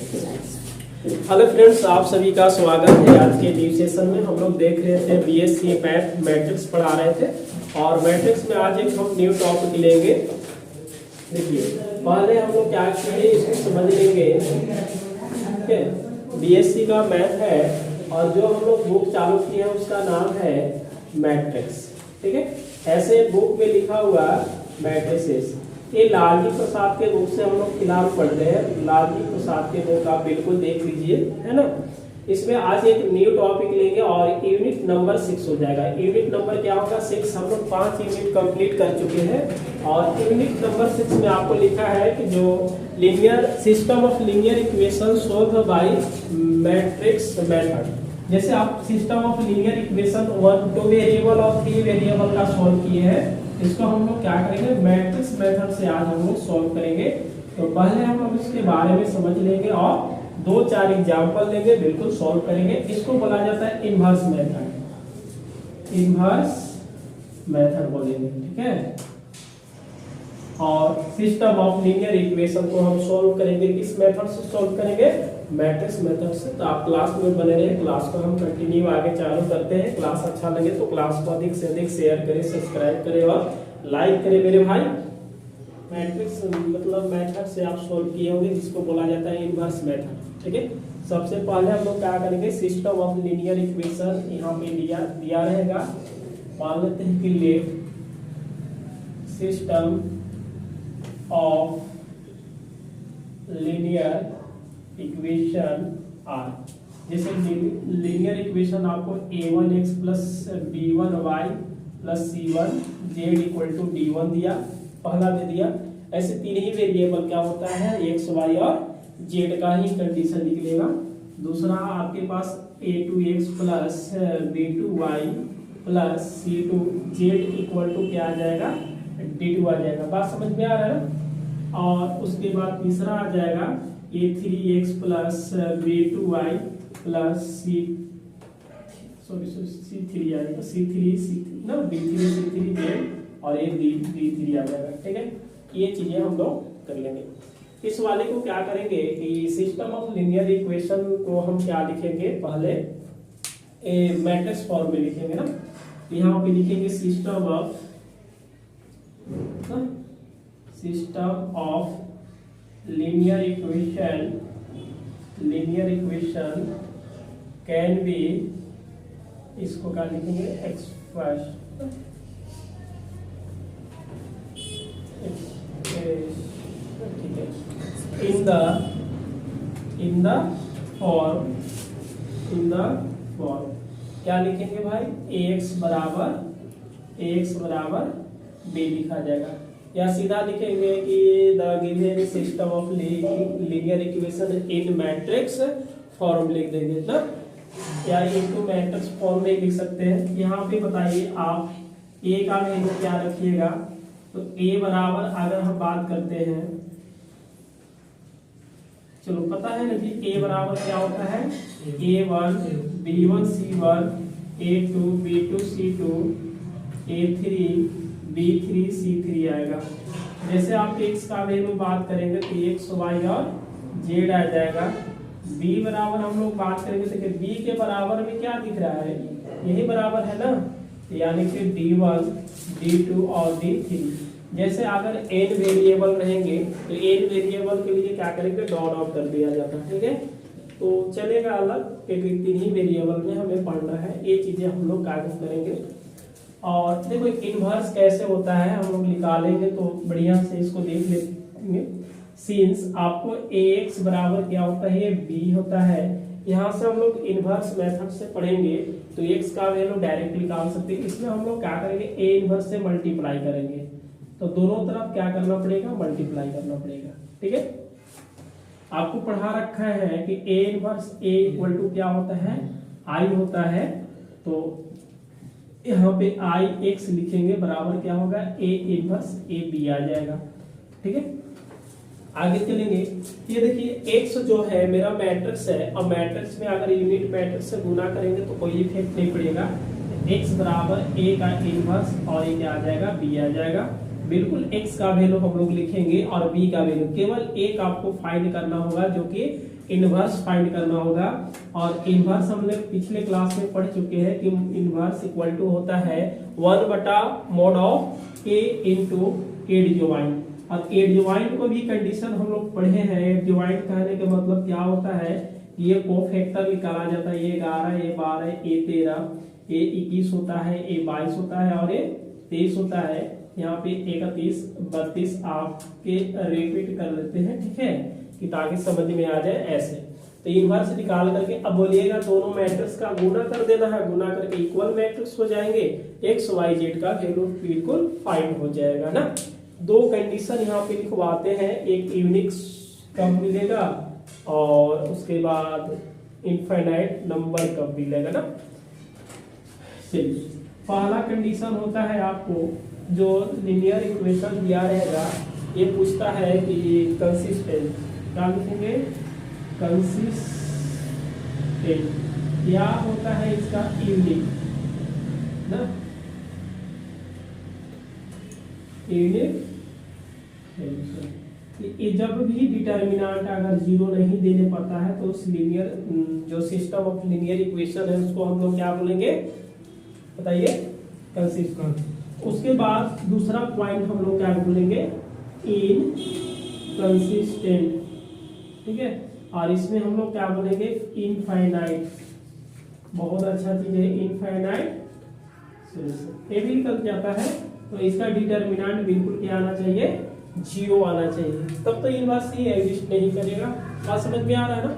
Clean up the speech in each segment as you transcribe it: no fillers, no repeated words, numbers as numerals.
Hello friends, आप सभी का स्वागत है। आज के न्यू सेशन में हम लोग देख रहे थे बीएससी मैथ मैट्रिक्स पढ़ा रहे थे और मैट्रिक्स में आज एक हम न्यू टॉपिक लेंगे। देखिए, पहले हम लोग क्या किए इसको समझ लेंगे। ठीक है, बीएससी का मैथ है और जो हम लोग बुक चालू किए हैं उसका नाम है मैट्रिक्स। ठीक है, ऐसे बुक में लिखा हुआ मैट्रिसेस। ये लालजी प्रसाद के बुक से हम लोग फिलहाल पढ़ रहे हैं। लालजी प्रसाद के बुक आप बिल्कुल देख लीजिए, है ना। इसमें आज एक न्यू टॉपिक लेंगे और यूनिट नंबर 6 हो जाएगा। यूनिट नंबर क्या होगा? 6। हम लोग 5 यूनिट कंप्लीट कर चुके हैं और यूनिट नंबर 6 में आपको लिखा है कि जो linear system of linear equation solve by matrix method. जैसे आप system of linear equation 1, 2 variable और 3 वेरिएबल का सोल्व किए हैं, इसको हम लोग क्या करेंगे? मैट्रिक्स मेथड से आज हम लोग सोल्व करेंगे। तो पहले हम लोग इसके बारे में समझ लेंगे और 2-4 एग्जांपल लेंगे, बिल्कुल सोल्व करेंगे। इसको बोला जाता है इनवर्स मेथड। इनवर्स मेथड बोलेंगे, ठीक है। और सिस्टम ऑफ लीनियर इक्वेशन को हम सोल्व करेंगे, किस मेथड से सोल्व करेंगे? मैट्रिक्स मेथड से। तो आप क्लास में बने रहे, क्लास को हम कंटिन्यू आगे चालू करते हैं। क्लास अच्छा लगे तो क्लास को अधिक से अधिक शेयर करें, सब्सक्राइब करें और लाइक करें मेरे भाई। मैट्रिक्स मतलब मेथड से आप सोल्व किए होंगे, जिसको बोला जाता है इनवर्स मेथड। ठीक है, सबसे पहले हम लोग क्या करेंगे? सिस्टम ऑफ लीनियर इक्वेशन यहाँ पे दिया रहेगा। मान लेते हैं कि let system of linear equation are. जैसे लीनियर इक्वेशन आपको a1x plus b1y plus c1z equal to d1 दिया, पहला दे दिया। ऐसे 3 ही वेरिएबल क्या होता है? x, y और z का ही कंडीशन निकलेगा। दूसरा आपके पास a2x plus b2y plus c2z equal to क्या आ जाएगा? d2 आ जाएगा। बात समझ में आ रहा है ना। और उसके बाद तीसरा आ जाएगा a3x plus b2y plus c3 आएगा, c3 ना b3 c3z और एक d3 आ जाएगा। ठीक है, ये चीजें हम लोग कर लेंगे। इस वाले को क्या करेंगे कि सिस्टम ऑफ लीनियर इक्वेशन को हम क्या लिखेंगे? पहले मैट्रिक्स फॉर्म में लिखेंगे ना। यहाँ पे लिखेंगे system of linear equation can be, इसको क्या लिखेंगे? expressed in the form क्या लिखेंगे भाई? ax बराबर b लिखा जाएगा। या सीधा लिखेंगे कि the given system of linear equation in matrix form लिख देंगे ना, या इनटू मैट्रिक्स फॉर्म में लिख सकते हैं। यहाँ पे बताइए आप a का वैल्यू क्या रखिएगा? तो a बराबर, अगर हम बात करते हैं, चलो पता है ना कि a बराबर क्या होता है? a1 b1 c1 a2 b2 c2 a3 b3 c3 आएगा। जैसे आप x का वैल्यू बात करेंगे तो x, y और z आ जाएगा। b बराबर हम लोग बात करेंगे तो b के बराबर में क्या दिख रहा है? यही बराबर है ना, यानी कि d1 d2 और d3। जैसे अगर n वेरिएबल रहेंगे तो n वेरिएबल के लिए क्या करेंगे? डॉट आउट कर दिया जाता है। ठीक है, तो चलेगा अलग, एक 3 ही वेरिएबल में हमें पढ़ना है। ये चीजें हम लोग कागज करेंगे। और देखो इनवर्स कैसे होता है हम लोग निकालेंगे, तो बढ़िया से इसको देख लेंगे। सिंस आपको ax बराबर क्या होता है? ये b होता है। यहाँ से हम लोग इनवर्स मेथड से पढ़ेंगे तो x का वैल्यू डायरेक्ट निकाल सकते हैं। इसमें हम लोग क्या करेंगे? a इनवर्स से मल्टीप्लाई करेंगे, तो दोनों तरफ क्या करना पड़ेगा? मल्टीप्लाई करना पड़ेगा। ठीक है, आपको पढ़ा रखा है कि a inverse a equal to क्या होता है? i होता है। तो यहाँ पे आई एक्स लिखेंगे, बराबर क्या होगा? ए इनवर्स ए बी आ जाएगा। ठीक है, आगे चलेंगे। ये देखिए एक्स जो है मेरा मैट्रिक्स है, और मैट्रिक्स में अगर यूनिट मैट्रिक्स से गुना करेंगे तो कोई इफेक्ट नहीं पड़ेगा। एक्स बराबर ए का इनवर्स और ये क्या आ जाएगा? बी आ जाएगा। बिल्कुल x का वैल्यू हम लोग लिखेंगे और b का वैल्यू, केवल एक आपको फाइंड करना होगा जो कि इनवर्स फाइंड करना होगा। और इनवर्स हमने पिछले क्लास में पढ़ चुके हैं कि इनवर्स इक्वल टू होता है 1/mod of a into adjoint. और एडजॉइंट को भी कंडीशन हम लोग पढ़े हैं। एडजॉइंट कहने का मतलब क्या होता है, ये कोफैक्टर निकाला जाता है, ये 11, ये 12, ये 13, ये 21 होता है, ये 22 होता है और ये 23 होता है। यहाँ पे 31, 32 आपके रिपीट कर देते हैं, ठीक है, कि ताकि समझ में आ जाए ऐसे। तो इनवर्स निकाल करके अब बोलिएगा दोनों मैट्रिक्स का गुना कर देना है, गुना करके इक्वल मैट्रिक्स हो जाएंगे, एक्स वाई जेड का वैल्यू बिल्कुल फाइंड हो जाएगा ना। दो कंडीशन यहाँ पे लिखवाते हैं, एक यूनिक कब मिलेगा और उसके बाद इनफाइनाइट नंबर कब मिलेगा ना। चलिए, पहला कंडीशन होता है आपको जो लिनियर इक्वेशन दिया रहेगा, ये पूछता है कि कंसिस्टेंट, क्या लिखेंगे, कंसिस्टेंट, क्या होता है इसका यूनिक ना, यूनिक। ये जब भी डिटर्मिनेंट अगर जीरो नहीं देने पड़ता है तो उस लिनियर जो सिस्टम ऑफ लिनियर इक्वेशन है उसको हम लोग क्या बोलेंगे बताइए, कंसिस्टेंट। उसके बाद दूसरा पॉइंट हम लोग क्या बोलेंगे, इनकंसिस्टेंट, ठीक है। और इसमें हम लोग क्या बोलेंगे, इनफाइनाइट, बहुत अच्छा चीज है इनफाइनाइट सॉल्यूशन। ये भी निकल जाता है तो इसका डिटर्मिनेंट बिल्कुल क्या आना चाहिए, जीरो आना चाहिए, तब तो इनवर्स ही एग्जिस्ट नहीं करेगा। बात समझ में आ रहा है ना।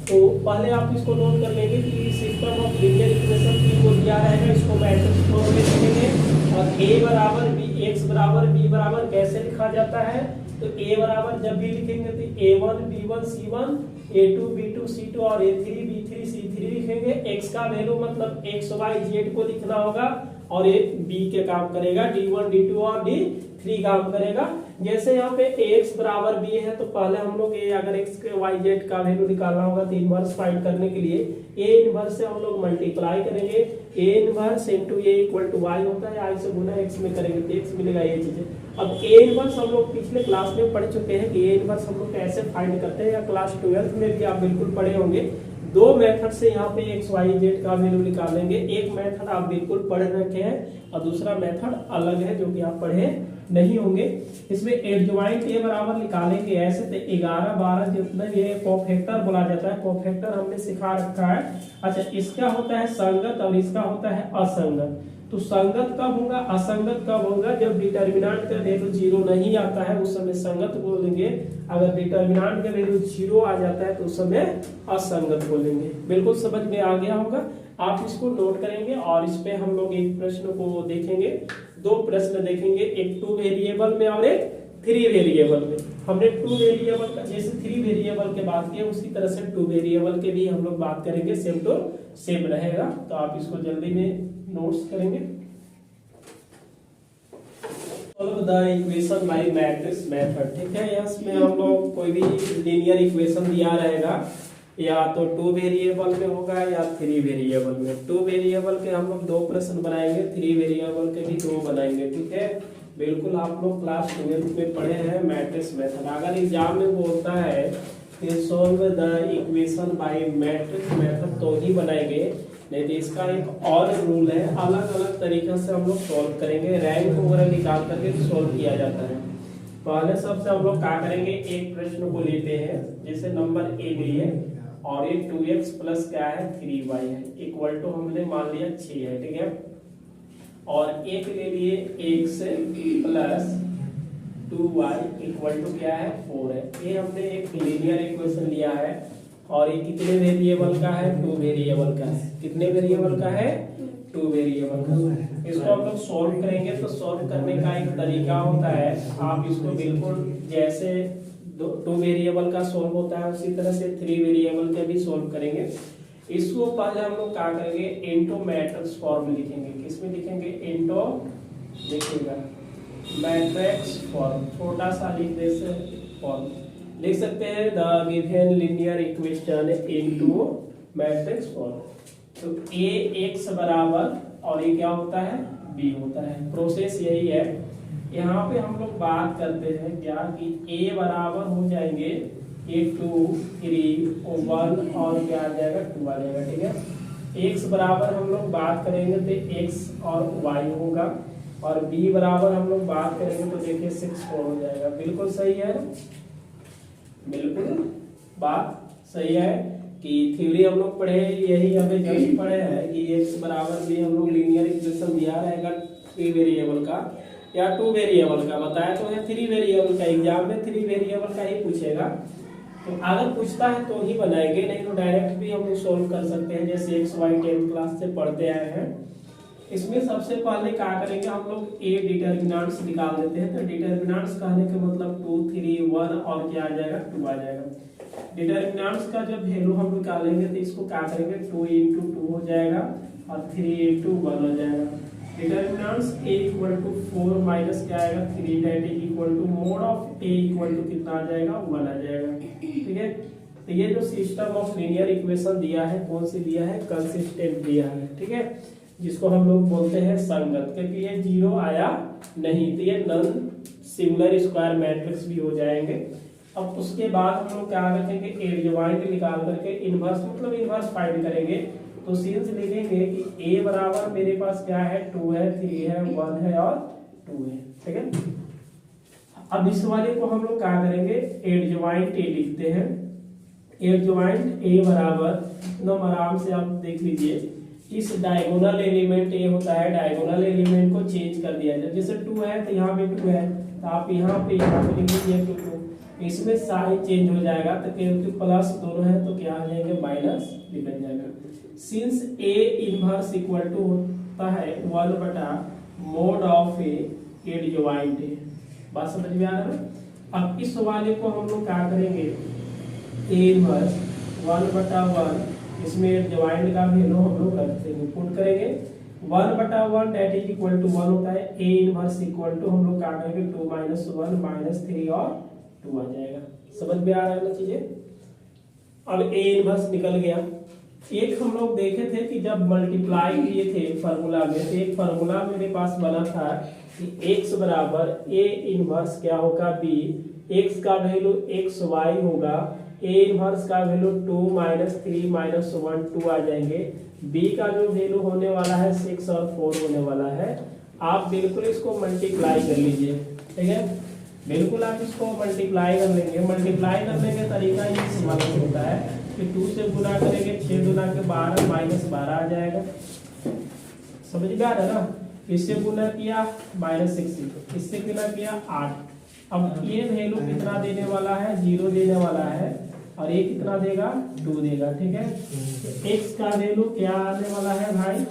तो पहले आप इसको नोट कर लेंगे कि सिस्टम ऑफ लिनियर इक्वेशन की को दिया रहेगा, इसको मैट्रिक्स फॉर्म में लिखेंगे और a बराबर b, x बराबर b बराबर कैसे लिखा जाता है, तो a बराबर जब भी लिखेंगे तो a1 b1 c1, a2 b2 c2 और a3 b3 c3 लिखेंगे। x का वैल्यू मतलब x y z को लिखना होगा और ये b के काम करेगा, d1 d2 और d3 काम करेगा। जैसे यहाँ पे ax बराबर b है तो पहले हम लोग ये अगर x के y z का वैल्यू निकालना होगा तो इनवर्स फाइंड करने के लिए a इनवर्स से हम लोग मल्टीप्लाई करेंगे, a inverse into a equal to y होता है, i से गुना x में करेंगे तो x मिलेगा, ये चीजें। अब a इनवर्स हम लोग पिछले क्लास में पढ़ चुके हैं कि a इनवर्स हम लोग कैसे फाइंड करते हैं, या क्लास 12th में भी आप बिल्कुल पढ़े होंगे। दो मेथड से यहाँ पे एक्स वाई जेड का वैल्यू निकालेंगे। एक मेथड आप बिल्कुल पढ़ रखे हैं और दूसरा मेथड अलग है जो कि आप पढ़े नहीं होंगे। इसमें एडजॉइंट ए बराबर निकालेंगे ऐसे, तो 11 12 जितना ये कोफैक्टर बोला जाता है, कोफैक्टर हमने सिखा रखा है। अच्छा, इसका होता है संगत और इसका होता है असंगत। तो संगत कब होगा, असंगत कब होगा, जब डिटर्मिनेंट का वैल्यू जीरो नहीं आता है उस समय संगत बोलेंगे, अगर डिटर्मिनेंट का वैल्यू जीरो आ जाता है तो उस समय असंगत बोलेंगे। बिल्कुल समझ में आ गया होगा। आप इसको नोट करेंगे और इस पे हम लोग एक प्रश्न को देखेंगे, दो प्रश्न देखेंगे, एक 2 वेरिएबल में और एक 3 वेरिएबल में। हमने 2 वेरिएबल का जैसे 3 वेरिएबल के बात किया उसी तरह से 2 वेरिएबल के भी हम लोग बात करेंगे, सेम टू सेम रहेगा। तो आप इसको जल्दी में नोट्स करेंगे। Solve the equation by matrix method, ठीक है। इसमें हम लोग कोई भी लीनियर इक्वेशन दिया रहेगा, या तो 2 वेरिएबल में होगा या 3 वेरिएबल में। 2 वेरिएबल के हम लोग 2 प्रश्न बनाएंगे, 3 वेरिएबल के भी 2 बनाएंगे, ठीक है। बिल्कुल आप लोग क्लास 12 में पढ़े हैं मैट्रिक्स मेथड। अगर एग्जाम में बोलता है कि solve the equation by matrix method तो ही बनाएंगे, नहीं तो इसका एक और रूल है, अलग अलग तरीके से हम लोग सॉल्व करेंगे। रैंक वगैरह निकाल करके सॉल्व किया जाता है। पहले सबसे हम लोग क्या करेंगे, एक प्रश्न को लेते हैं, जैसे नंबर ए लिए और ये 2x प्लस क्या है 3y है, इक्वल टू हमने मान लिया 6 है, ठीक है। और एक ले लिए x plus 2y equal to क्या है 4 है। ये हमने एक लीनियर इक्वेशन लिया है और ये कितने वेरिएबल का है, 2 वेरिएबल का है। कितने वेरिएबल का है, 2 वेरिएबल का। इसको हम लोग सॉल्व करेंगे तो सॉल्व करने का एक तरीका होता है, आप इसको बिल्कुल जैसे 2 वेरिएबल का सॉल्व होता है उसी तरह से 3 वेरिएबल के भी सॉल्व करेंगे। इसको पहले हम लोग क्या करेंगे, इनटू मैट्रिक्स फॉर्म लिखेंगे। किसमें लिखेंगे, इनटू लिखिएगा मैट्रिक्स फॉर्म, छोटा सा लिख दे से फॉर्म लिख सकते हैं, the given linear equation into matrix form. तो a x बराबर और ये क्या होता है b होता है। प्रोसेस यही है यहाँ पे हम लोग बात करते हैं क्या कि a बराबर हो जाएंगे ये 2 3 और 1 और क्या आ जाएगा 2 आ जाएगा। ठीक है, x बराबर हम लोग बात करेंगे तो x और y होगा, और b बराबर हम लोग बात करेंगे तो देखिए 6 4 हो जाएगा। बिल्कुल सही है, बिल्कुल बात सही है कि थ्योरी हम लोग पढ़े, यही हमें जस्ट पढ़े हैं कि x बराबर भी हम लोग लीनियर इक्वेशन दिया रहेगा 3 वेरिएबल का या 2 वेरिएबल का, बताया तो है 3 वेरिएबल का, एग्जाम में 3 वेरिएबल का ही पूछेगा। तो अगर पूछता है तो ही बनाएंगे, नहीं तो डायरेक्ट भी हम लोग सोल्व कर सकते हैं जैसे एक्स वाई 10th क्लास से पढ़ते आए हैं। इसमें सबसे पहले क्या करेंगे हम लोग ए डिटर्मिनेंट्स निकाल देते हैं। तो डिटर्मिनेंट्स कहने का मतलब 2 3 1 और क्या आ जाएगा 2 आ जाएगा। डिटर्मिनेंट्स का जब वैल्यू हम निकालेंगे तो इसको क्या करेंगे 2 × 2 हो जाएगा और 3 × 1 हो जाएगा। डिटर्मिनेंट्स a = 4 माइनस क्या आएगा 3, that is equal to mod of a equal to कितना आ जाएगा 1 आ जाएगा। ठीक है, तो ये जो सिस्टम ऑफ लीनियर इक्वेशन दिया है कौन सी दिया है, कंसिस्टेंट दिया है। ठीक है, जिसको हम लोग बोलते हैं संगत, क्योंकि ये जीरो आया नहीं तो ये नॉन सिमिलर स्क्वायर मैट्रिक्स भी हो जाएंगे। अब उसके बाद हम लोग क्या रखेंगे एडजॉइंट निकाल करके इनवर्स मतलब इनवर्स फाइंड करेंगे। तो सीन्स लिखेंगे कि a बराबर मेरे पास क्या है 2 है 3 है 1 है और 2 है। ठीक है, अब इस वाले को हम लोग क्या करेंगे एडजॉइंट a लिखते हैं। एडजॉइंट a बराबर एकदम आराम से आप देख लीजिए, इस डायगोनल एलिमेंट a होता है, डायगोनल एलिमेंट को चेंज कर दिया जाए। जैसे 2 है तो यहाँ पे 2 है, तो आप यहाँ पे लिख लीजिए 2 इसमें साइन चेंज हो जाएगा, तो क्योंकि प्लस दोनों है तो क्या आ जाएंगे माइनस निकल जाएगा। Since a inverse equal to होता है 1 बटा mod of a adjoint a, बात समझ में आ रहा है। अब इस वाले को हम लोग क्या करेंगे a इनवर्स 1 बटा 1, इसमें एडजॉइंट का वैल्यू हम लोग रख देंगे, पुट करेंगे 1 बटा 1 दैट इज इक्वल टू 1 होता है, a इनवर्स इक्वल टू हम लोग क्या करेंगे 2 - 1 - 3 और 2 आ जाएगा। समझ में आ रहा है ना चीजें। अब a इनवर्स निकल गया। एक हम लोग देखे थे कि जब मल्टीप्लाई किए थे फार्मूला में, तो एक फार्मूला मेरे पास बना था कि x बराबर a इनवर्स क्या होगा b, x का वैल्यू xy होगा, a इनवर्स का वैल्यू 2 - 3 - 1 2 आ जाएंगे, b का जो वैल्यू होने वाला है 6 और 4 होने वाला है। आप बिल्कुल इसको मल्टीप्लाई कर लीजिए। ठीक है, बिल्कुल आप इसको मल्टीप्लाई कर लेंगे। मल्टीप्लाई करने का तरीका ये सिंपल होता है कि 2 से गुना करेंगे 6 × 12 -12 आ जाएगा। समझ में आ रहा है ना। इससे गुना किया -6, इससे गुना किया 8। अब ये वैल्यू कितना देने वाला है 0 देने वाला है, और ये कितना देगा 2 देगा। ठीक है, तो x का वैल्यू क्या आने वाला है भाई,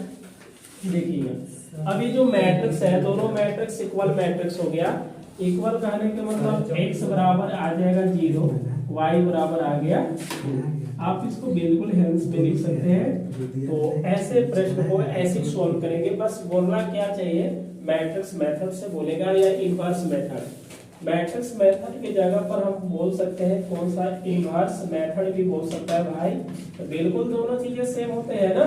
देखिएगा अभी जो मैट्रिक्स है दोनों मैट्रिक्स इक्वल मैट्रिक्स हो गया। इक्वल कहने के मतलब x बराबर आ जाएगा 0, y बराबर आ गया 2। आप इसको बिल्कुल हेल्स में लिख सकते हैं। तो ऐसे प्रश्न को ऐसे सॉल्व करेंगे, बस बोलना क्या चाहिए मैट्रिक्स मेथड से बोलेगा या इनवर्स मेथड। मैट्रिक्स मेथड की जगह पर हम बोल सकते हैं कौन सा इनवर्स मेथड भी बोल सकता है भाई। तो बिल्कुल दोनों चीजें सेम होते हैं ना,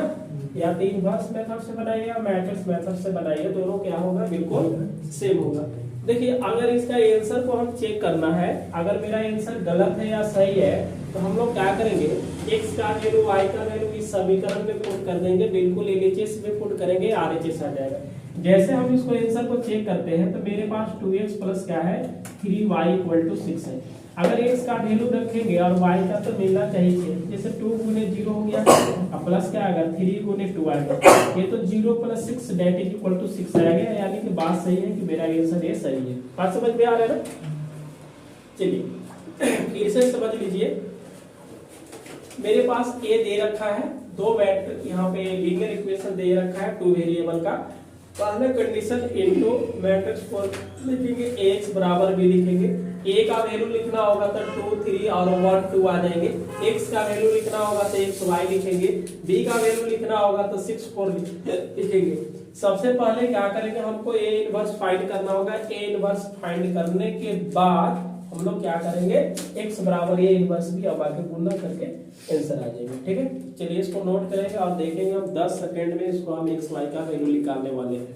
या तो इनवर्स मेथड से बनाइए या मैट्रिक्स मेथड से बनाइए, दोनों क्या होगा बिल्कुल सेम होगा। देखिए अगर इसका आंसर को हम चेक करना है, अगर मेरा आंसर गलत है या सही है तो हम लोग क्या करेंगे x का वैल्यू y का वैल्यू इस समीकरण में पुट कर देंगे, बिल्कुल LHS में पुट करेंगे RHS आ जाएगा। जैसे हम इसको आंसर को चेक करते हैं तो मेरे पास 2x प्लस क्या है 3y = 6 है। अगर x का वैल्यू रखेंगे और y का तो मिलना चाहिए, जैसे 2 × 0 हो गया और प्लस क्या आएगा 3 × 2 आएगा, ये तो 0 + 6 दैट इज इक्वल टू 6 आएगा, यानी कि बात सही है कि मेरा आंसर ये सही है। बात समझ में आ रहा है ना। चलिए फिर से समझ लीजिए, मेरे पास a दे रखा है, दो मैट्रिक्स यहाँ पे लीनियर इक्वेशन दे रखा है 2 वेरिएबल का। पहले कंडीशन इनटू मैट्रिक्स को लिखेंगे ax बराबर b लिखेंगे, a का वैल्यू लिखना होगा तो 2 3 और 1 2 आ जाएंगे, x का वैल्यू लिखना होगा तो xy लिखेंगे, b का वैल्यू लिखना होगा तो 6 4 लिखेंगे। सबसे पहले क्या करेंगे हमको a इनवर्स फाइंड करना होगा। a इनवर्स फाइंड करने के बाद हम लोग क्या करेंगे x बराबर a इनवर्स भी अब आके गुणा करके आंसर आ जाएगा। ठीक है, चलिए इसको नोट करेंगे और देखेंगे हम 10 सेकंड में इसको हम x y का वैल्यू निकालने वाले हैं।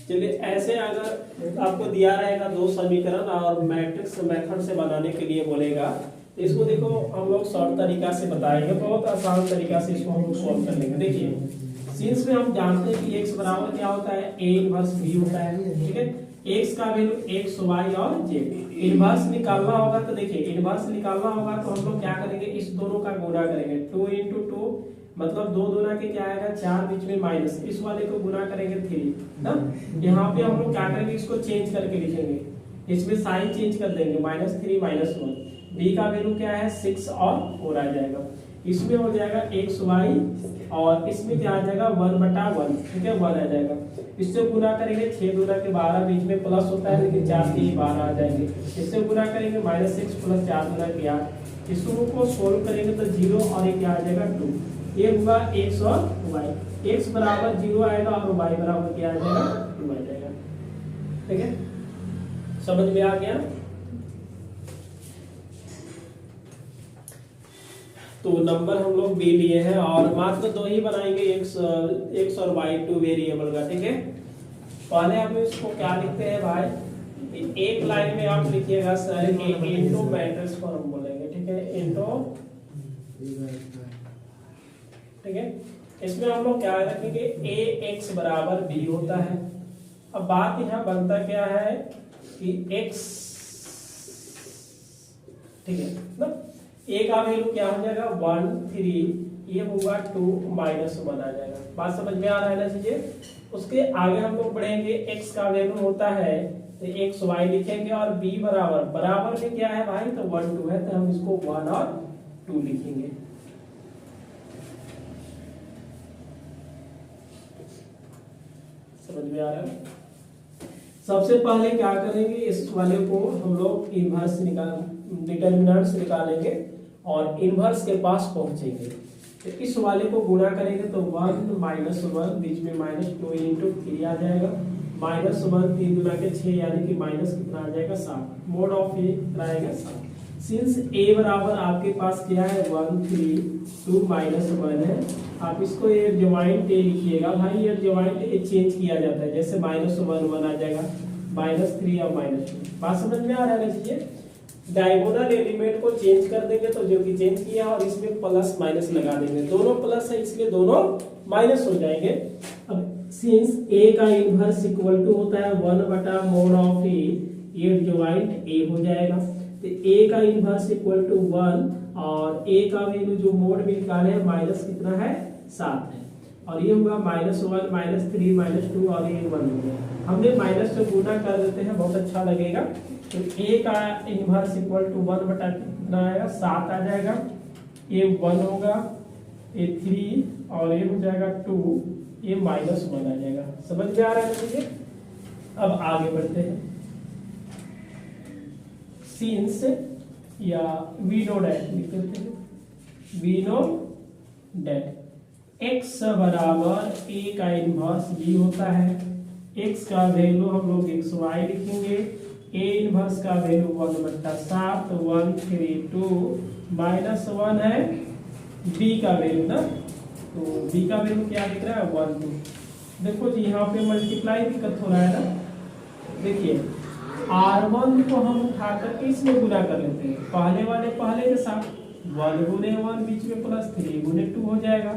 चलिए ऐसे अगर आपको दिया रहेगा दो समीकरण और मैट्रिक्स मेथड से बनाने के लिए बोलेगा, तो इसको देखो हम लोग शॉर्ट तरीका से बताएंगे, बहुत आसान तरीका से इसको हम सॉल्व कर लेंगे। देखिए सिंस में हम जानते हैं कि x बराबर क्या होता है, a इनवर्स b होता है, ठीक है। x का वैल्यू x y और z, इनवर्स निकालना होगा तो देखिए इनवर्स निकालना होगा तो हम लोग क्या करेंगे, इस दोनों का गुणा करेंगे, 2 into 2 मतलब 2 दूना के क्या आएगा 4, बीच में माइनस, इस वाले को गुना करेंगे 3 ना। यहाँ पे हम लोग क्या करेंगे, इसको चेंज करके लिखेंगे, इसमें साइन चेंज कर देंगे, -3 -1, b का वैल्यू क्या है 6 और 4 आ जाएगा, इसमें हो जाएगा xy और इसमें क्या आ जाएगा 1/1, ठीक है 1 आ जाएगा। इससे गुना करेंगे 6 दूना के 12, बीच में प्लस होता है लेकिन 4 3 12 आ जाएंगे। इससे गुना करेंगे -6 + 4 दूना के 8, इसको को सोल्व करेंगे तो 0 और ये क्या आ जाएगा 2, ये हुआ x और y, x बराबर 0 आएगा और y बराबर क्या आ जाएगा 2 आ जाएगा, ठीक है। समझ में आ गया। तो नंबर हम लोग बी लिए हैं और मात्र 2 ही बनाएंगे, x और y 2 वेरिएबल का, ठीक है। पहले हम इसको क्या लिखते हैं भाई, एक लाइन में आप लिखिएगा सर इनटू मैट्रिक्स फॉर्म बोलेंगे, ठीक है, इनटू, ठीक है। इसमें हम लोग क्या रखेंगे, ax बराबर b होता है। अब बात यहाँ बनता क्या है कि x, ठीक है ना, a का वैल्यू क्या हो जाएगा 1 3, ये होगा 2 -1 आ जाएगा। बात समझ में आ रहा है ना चीजें। उसके आगे हम लोग बढ़ेंगे, x का वैल्यू होता है तो x y लिखेंगे और b बराबर, बराबर में क्या है भाई तो 1 2 है तो हम इसको 1 और 2 लिखेंगे। समझ में आ रहा है। सबसे पहले क्या करेंगे, इस वाले को हम लोग इनवर्स डिटर्मिनेंट्स निकालेंगे और इनवर्स के पास पहुंचेंगे। तो इस वाले को गुणा करेंगे तो 1 -1, बीच में -2 into 3 आ जाएगा, -1 3 गुना के 6 यानी कि माइनस कितना आ जाएगा 7, मोड ऑफ ए आएगा 7। सिंस a बराबर आपके पास क्या है 1 3 2 -1 है, आप इसको ये ज्वाइंट ए लिखिएगा भाई, ये ज्वाइंट ए चेंज किया जाता है, जैसे -1 1 आ जाएगा, -3 और -2। बात समझ में आ रहा है चीजें। डायगोनल एलिमेंट को चेंज कर देंगे तो जो कि चेंज किया और इसमें प्लस माइनस लगा देंगे, दोनों प्लस है इसलिए दोनों माइनस हो जाएंगे। अब सिंस a का इनवर्स इक्वल टू होता है 1/mod ऑफ a, ये ज्वाइंट a हो जाएगा, तो a का इनवर्स इक्वल टू 1 और a का वैल्यू जो मोड में निकाले हैं माइनस कितना है 7 है, और ये हुआ -1 -3 -2 और ये 1 हो गया। हमने माइनस से गुना कर देते हैं, बहुत अच्छा लगेगा। तो a का इनवर्स इक्वल टू 1/, कितना आएगा 7 आ जाएगा, ये 1 होगा, ये 3 और ये हो जाएगा 2, ये -1 आ जाएगा। समझ में आ रहा है मुझे। अब आगे बढ़ते हैं। सिंस या वी नो डैट लिख देते हैं, वी नो डैट x बराबर a का इनवर्स b होता है, x का वैल्यू हम लोग xy लिखेंगे, a इनवर्स का वैल्यू 1/7 1 3 2 -1 है, b का वैल्यू ना, तो b का वैल्यू क्या दिख रहा है 1 2। देखो जी यहाँ पे मल्टीप्लाई दिक्कत हो रहा है ना, देखिए r1 को हम उठाकर के इसमें गुना कर लेते हैं, पहले वाले पहले के साथ 1 गुने 1 बीच में प्लस 3 गुने 2 हो जाएगा।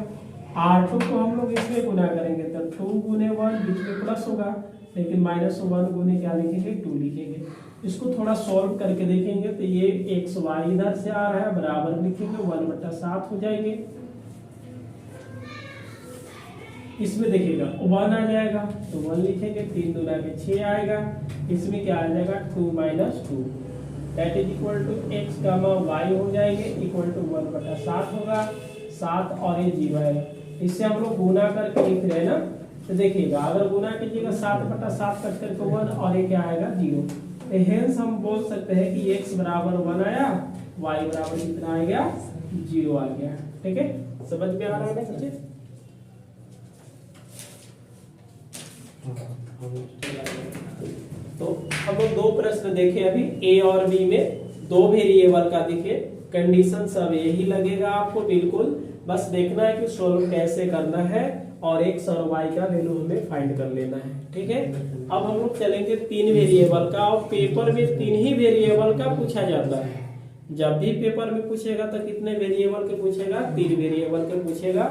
r2 को हम लोग इसमें गुना करेंगे तो 2 गुने 1 बीच में प्लस होगा, लेकिन -1 गुने क्या लिखेंगे 2 लिखेंगे। इसको थोड़ा सॉल्व करके देखेंगे तो ये xy इधर से आ रहा है, बराबर लिखेंगे 1/7 हो जाएंगे। इसमें देखिएगा 1 आ जाएगा तो 1 लिखेंगे, 3 दूना के 6 आएगा, इसमें क्या आ जाएगा 2 - 2 that is equal to x, y हो जाएंगे इक्वल टू 1/7 होगा, 7 और ये 0 आएगा। इससे हम लोग गुना करके लिख रहे हैं ना, तो देखिएगा अगर गुना कीजिएगा 7/7 कट करके 1 और ये क्या आएगा 0, तो हेंस हम बोल सकते हैं कि x बराबर 1 आया, y बराबर कितना आ गया 0 आ गया। ठीक है, समझ में आ रहा है ना मुझे। तो हम लोग 2 प्रश्न देखे अभी, a और b में 2 वेरिएबल का दिखे, कंडीशन सब यही लगेगा आपको बिल्कुल, बस देखना है कि सोल्व कैसे करना है और x और y का वैल्यू हमें फाइंड कर लेना है। ठीक है। अब हम लोग चलेंगे 3 वेरिएबल का, और पेपर में 3 ही वेरिएबल का पूछा जाता है। जब भी पेपर में पूछेगा तो कितने वेरिएबल के पूछेगा, 3 वेरिएबल के पूछेगा।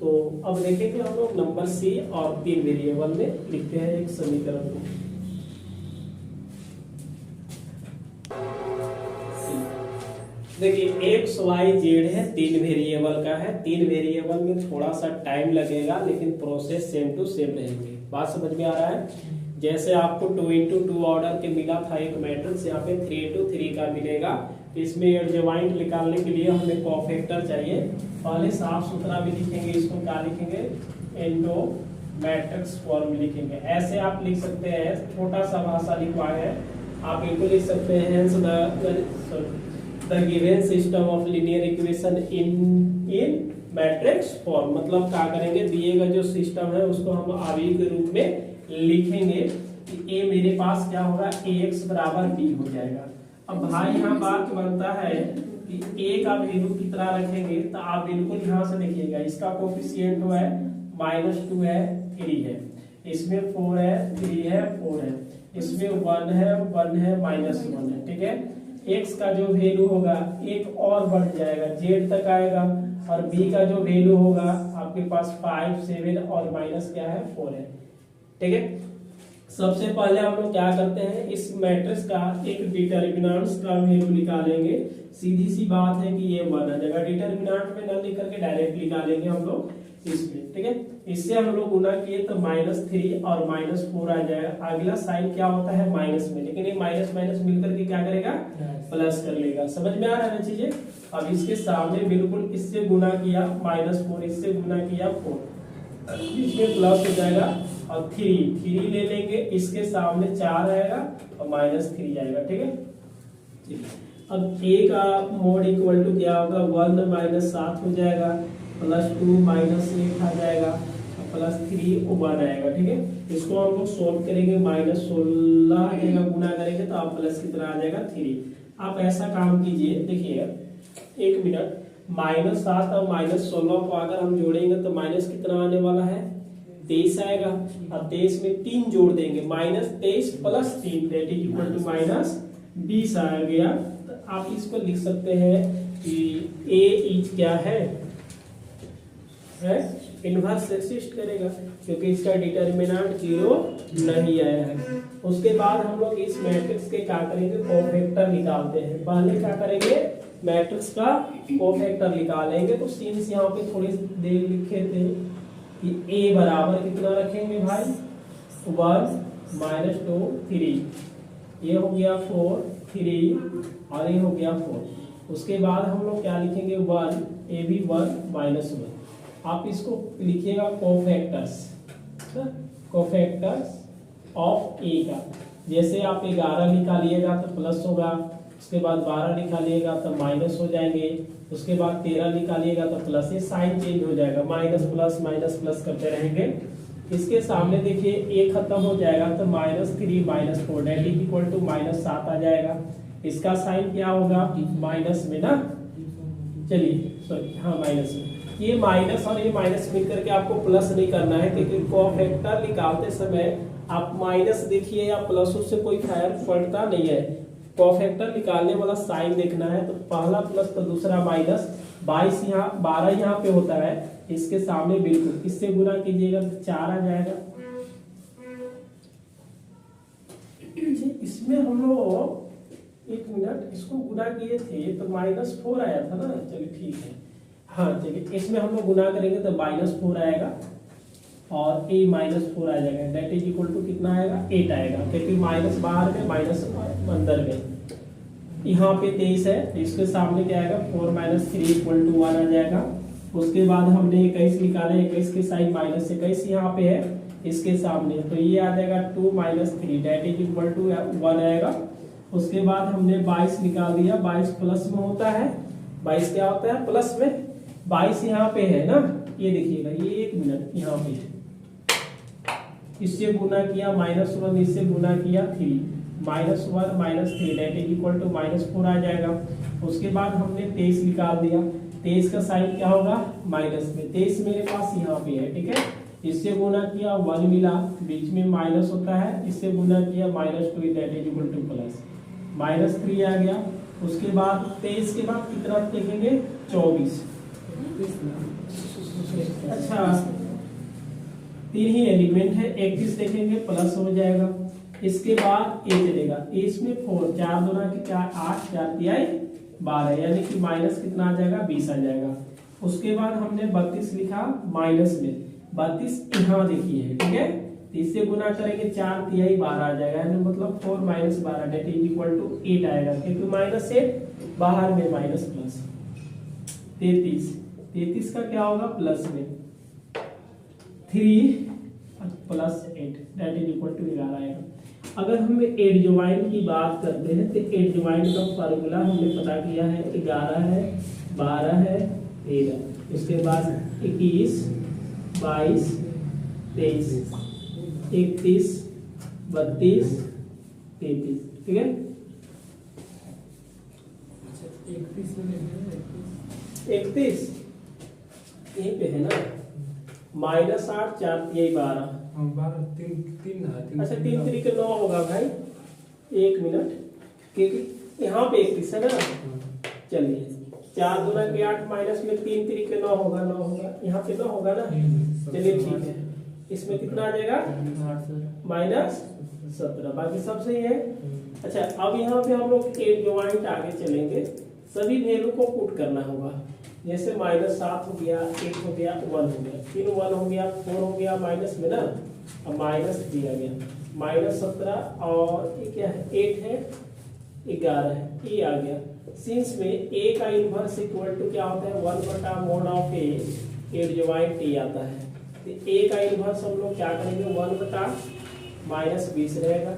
तो अब देखेंगे हम लोग नंबर सी और 3 वेरिएबल में लिखते हैं एक समीकरण को। देखिए एक्स वाई जेड है, 3 वेरिएबल का है। 3 वेरिएबल में थोड़ा सा टाइम लगेगा, लेकिन प्रोसेस सेम टू सेम रहेंगे। बात समझ में आ रहा है? जैसे आपको 2x2 ऑर्डर के मिला था एक मैट्रिक्स, यहाँ पे 3x3 का मिलेगा। तो इसमें एडजॉइंट निकालने के लिए हमें कोफैक्टर चाहिए। पहले साफ सुथरा भी लिखेंगे, इसको क्या लिखेंगे, इनटू मैट्रिक्स फॉर्म में लिखेंगे। ऐसे आप लिख सकते हैं, छोटा सा भाषा लिखवाए है, आप इनको लिख सकते हैं the given system of linear equation in matrix form. मतलब क्या करेंगे, दिए गए जो सिस्टम है उसको हम आवेग के रूप में लिखेंगे कि ए मेरे पास क्या होगा, ax बराबर b हो जाएगा। अब भाई यहाँ बात बनता है कि a का वैल्यू कितना रखेंगे, तो आप बिल्कुल यहाँ से देखिएगा, इसका कोफिशिएंट है -2 है, 3 है, इसमें 4 है, 3 है, 4 है, इसमें 1 है, 1 है, -1 है। ठीक है, x का जो वैल्यू होगा एक और बढ़ जाएगा, z तक आएगा, और b का जो वैल्यू होगा आपके पास 5, 7 और माइनस क्या है, 4 है। ठीक है, सबसे पहले हम लोग क्या करते हैं, इस मैट्रिक्स का एक डिटरमिनेंट्स का वैल्यू निकालेंगे। सीधी सी बात है कि ये 1 आ जाएगा, डिटरमिनेंट में न लिख करके डायरेक्ट निकालेंगे हम लोग इसमें। ठीक है, इससे हम लोग गुना किए तो -3 और -4 आ जाएगा। अगला साइन क्या होता है, माइनस में, लेकिन ये माइनस माइनस मिलकर के क्या करेगा, प्लस कर लेगा। समझ में आ रहा है ना चीजें? अब इसके सामने बिल्कुल इससे गुना किया -4, इससे गुना किया 4, इसमें प्लस हो जाएगा, और 3 ले लेंगे, इसके सामने 4 आएगा और -3 आएगा। ठीक है, अब a का मोड इक्वल टू क्या होगा, 1 - 7 हो जाएगा, +2 -8 आ जाएगा, +3 1 आएगा। ठीक है, इसको हम लोग सोल्व करेंगे, -16 आ जाएगा, गुना करेंगे तो आप प्लस कितना आ जाएगा, 3। आप ऐसा काम कीजिए, देखिए 1 मिनट, -7 और -16 को अगर हम जोड़ेंगे तो माइनस कितना आने वाला है, 23 आएगा। अब 23 में 3 जोड़ देंगे, -23 + 3 दैट इज इक्वल टू -20 आ गया। तो आप इसको लिख सकते हैं कि a इज क्या है इनवर्स एक्सिस्ट करेगा, क्योंकि इसका डिटरमिनेंट 0 नहीं आया है। उसके बाद हम लोग इस मैट्रिक्स के क्या करेंगे, कोफैक्टर निकालते हैं। पहले क्या करेंगे, मैट्रिक्स का कोफैक्टर निकालेंगे। तो सिंस यहाँ पे थोड़ी देर लिखे थे कि a बराबर कितना रखेंगे भाई, 1 -2 3, ये हो गया 4 3 और ये हो गया 4। उसके बाद हम लोग क्या लिखेंगे, 1 a भी 1 -1। आप इसको लिखिएगा कोफैक्टर्स ऑफ a का। जैसे आप 11 निकालिएगा तो प्लस होगा, उसके बाद 12 निकालिएगा तो माइनस हो जाएंगे, उसके बाद 13 निकालिएगा तो प्लस, ये साइन चेंज हो जाएगा, माइनस प्लस करते रहेंगे। इसके सामने देखिए a खत्म हो जाएगा तो -3 -4 दैट इज इक्वल टू -7 आ जाएगा। इसका साइन क्या होगा, माइनस में ना, चलिए सॉरी हाँ माइनस में, ये माइनस और ये माइनस मिलकर के आपको प्लस नहीं करना है, क्योंकि कोफैक्टर निकालते समय आप माइनस देखिए या प्लस, उससे कोई फर्क पड़ता नहीं है। कोफैक्टर निकालने वाला साइन देखना है, तो पहला प्लस तो दूसरा माइनस। 22 यहाँ 12 यहाँ पे होता है, इसके सामने बिल्कुल इससे गुना कीजिएगा तो 4 आ जाएगा। इसमें हम लोग 1 मिनट इसको गुना किए थे तो -4 आया था ना, चलिए ठीक है, हाँ चलिए इसमें हम लोग गुना करेंगे तो -4 आएगा और a -4 आ जाएगा, दैट इज इक्वल टू कितना आएगा, 8 आएगा, क्योंकि माइनस बाहर में माइनस अंदर में। यहाँ पे 23 है, तो इसके सामने क्या आएगा, 4 - 3 = 1 आ जाएगा। उसके बाद हमने 21 निकाले, 21 के साइन -21 यहाँ पे है, इसके सामने, तो ये आ जाएगा 2 - 3 दैट इज इक्वल टू 1 आएगा। उसके बाद हमने 22 निकाल दिया, 22 प्लस में होता है, 22 क्या होता है, प्लस में। 22 यहाँ पे है ना, ये देखिएगा, ये 1 मिनट यहाँ पे है, इससे गुना किया -1, इससे गुना किया 3, -1 - 3 दैट इज इक्वल टू -4 आ जाएगा। उसके बाद हमने 23 निकाल दिया, 23 का साइन क्या होगा, माइनस में। 23 मेरे पास यहाँ पे है, ठीक है, इससे गुना किया 1 मिला, बीच में माइनस होता है, इससे गुना किया -2 that is equal two plus -3 आ गया। उसके बाद 23 के बाद कितना देखेंगे 24। अच्छा 3 ही एलिमेंट है, 31 देखेंगे प्लस हो जाएगा। इसके बाद ए चलेगा, इसमें 4 4 दूना के 4 8 4 तिहाई 12 यानी कि माइनस कितना आ जाएगा 20 आ जाएगा। उसके बाद हमने 32 लिखा माइनस में 32 यहाँ देखिए है, ठीक है। तो इससे गुना करेंगे 4 तिहाई 12 आ जाएगा, यानी मतलब 4 - 12 दैट इज इक्वल टू 8 आएगा, क्योंकि -8 बाहर में माइनस प्लस। 33 का क्या होगा प्लस में 3 + 8 दैट इज इक्वल टू 11 आएगा। अगर हम एडजॉइंट की बात करते हैं तो एडजॉइंट का फार्मूला हमने पता किया है, 11 है 12 है 13, इसके बाद 21 22 23 31 32 33, ठीक है। 31 यहीं पे है ना, -8 4 तिहाई 12। अच्छा 3 3 के 9 होगा भाई, 1 मिनट, क्योंकि यहाँ पे 31 है ना। चलिए 4 दूना के 8 माइनस में 3 3 के 9 होगा, 9 होगा, यहाँ पे 9 होगा ना। चलिए ठीक है, इसमें कितना आ जाएगा -17, बाकी सब सही है। अच्छा अब यहाँ पे हम लोग एडजॉइंट आगे चलेंगे, सभी वैल्यू को पुट करना होगा। जैसे -7 हो गया, 8 हो गया, 1 हो गया, 3 1 हो गया, 4 हो गया माइनस में ना, अब -3 आ गया, -17 और ये क्या है 8 है 11 है, ये आ गया। सिंस में a का इनवर्स इक्वल टू क्या होता है 1/mod of a, adjoint a आता है। तो a का इनवर्स हम लोग क्या करेंगे 1/-20 रहेगा,